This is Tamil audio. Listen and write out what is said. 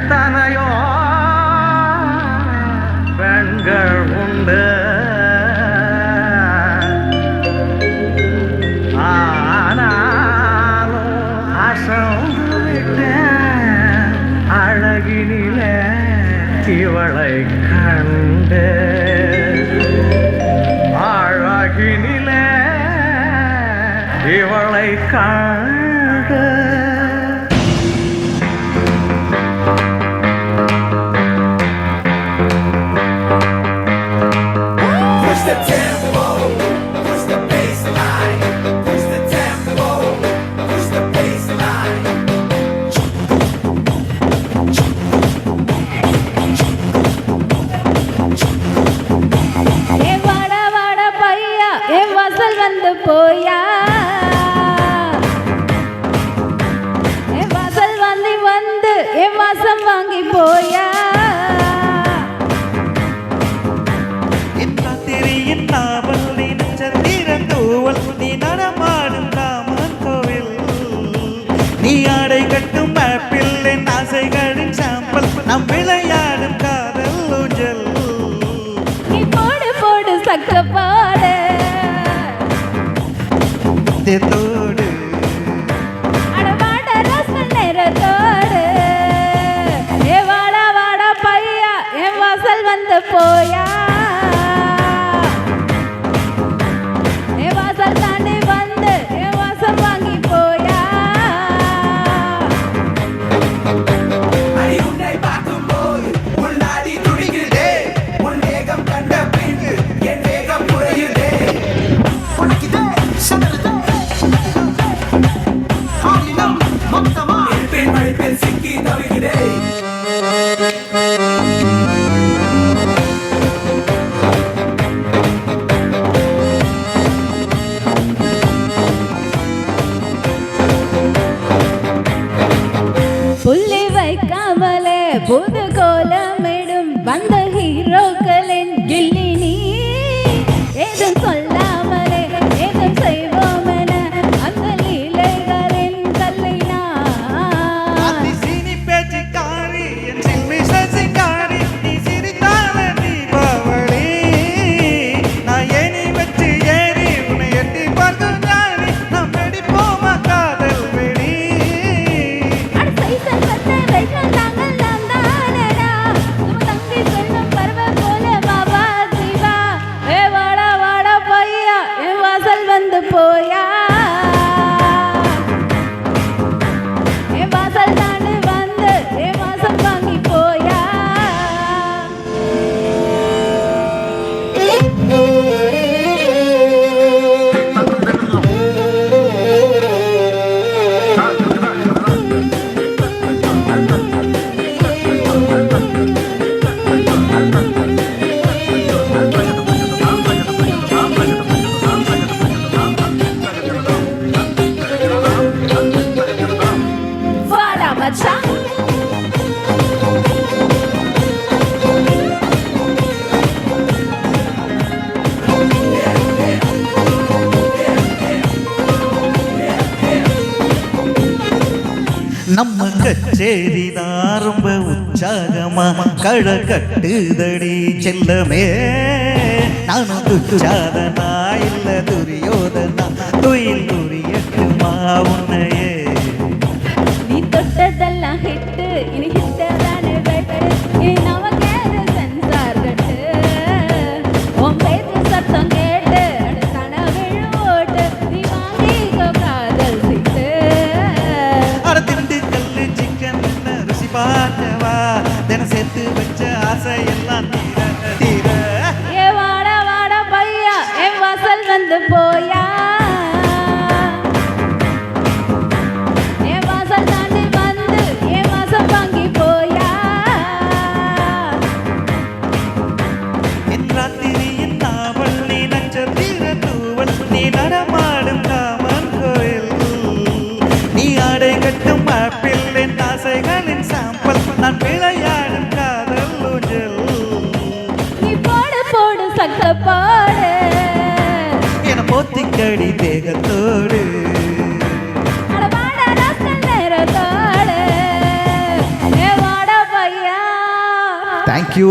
எத்தனையோ பெண்கள் உண்டு, ஆனாலும் அசந்து விட்டேன் அழகினிலே இவளை கண்டு, அழகினிலே இவளை கண்டு. போயா என் வாசல் வந்து என் வாசம் வாங்கி போயா என் ராத்திரியின் நாவல் நீ நட்சத்திரன் தூவல் நீ நடமாடும் ராமன் கோவில் நீ ஆடை கட்டும் ஆப்பிள் என் ஆசைகளின் சாம்பல் நம் விளையாடும் காதல் ஊஞ்சல் நீ போடு போடு சக்க பாடு தோடு அடவாட ரசல் நேரத்தோடு ஏ வாடா வாடா பையா என் வாசல் வந்து போயா என் வாசல் தாண்டி வந்து என் வாசம் வாங்கி போயா உன்னை பார்க்கும்போது உன்னாடி துடிக்குதே உன் வேகம் கண்ட பின்பு என் வேகம் குறையுதே உனக்குதே சதறுதே மழைப்பில் சிக்கி தவிக்கிறேன் புள்ளி வைக்காமலே புது கோலமிடும் வந்த ஹீரோக்களின் கில்லி நீ ஏதும் சொல்லாமலே ஏதும் செய்வோம் என அந்த லீலைகளின் கல்லினா சீனி பேச்சுக்காரி என் சில்மி சசிகாரி நீ சிரித்தான தீபாவளி நான் ஏனி வச்சு ஏறி உன்னை எட்டி பார்க்கும் ஞானி நம் நடிப்போமா காதல் வெடி அடசைசல் பத்த வைகள் நாங்கள் நாம் தானடா நம்ம தங்கி செல்லும் பருவ போல பாபா சிவா ஏ வாடா வாடா பையா என் வாசல் வந்து போயா என் வாசல் தாண்டி வந்து என் வாசம் வாங்கி போயா வாடா மச்சான் நம்ம கச்சேரிதான் ரொம்ப உற்சாகமா கள கட்டுதடி செல்லமே நானும் துச்சாதனா இல்ல துரியோதனா துயில் துரியட்டுமா உன்னையே நீ தொட்டதெல்லாம் ஹிட்டு இனி ஹிட்டதானே வெட்டு இனி நமக்கேது சென்சார் கட்டு உன் பேச்சு சத்தம் கேட்டு அடுத்தான விழுவோட்டு நீ வாங்கிக்கோ காதல் சீட்டு அட திண்டு கல்லு சிக்கன் ருசி பார்த்தவா தினம் சேர்த்து வச்ச ஆசை எல்லாம் தீர தீர ஏ வாடா வாடா பையா என் வாசல் வந்து போயா என் வாசல் தாண்டி வந்து என் வாசம் வாங்கி போயா என் ராத்திரியின் நாவல் நீ நட்சத்திர தூவல் நீ நடமாடும் காமன் கோயில் நீ ஆடை கட்டும் ஆப்பிள் என் ஆசைகளின் சாம்பல் நான் விளையாடும் காதல் ஊஞ்சல் தேங்க்யூ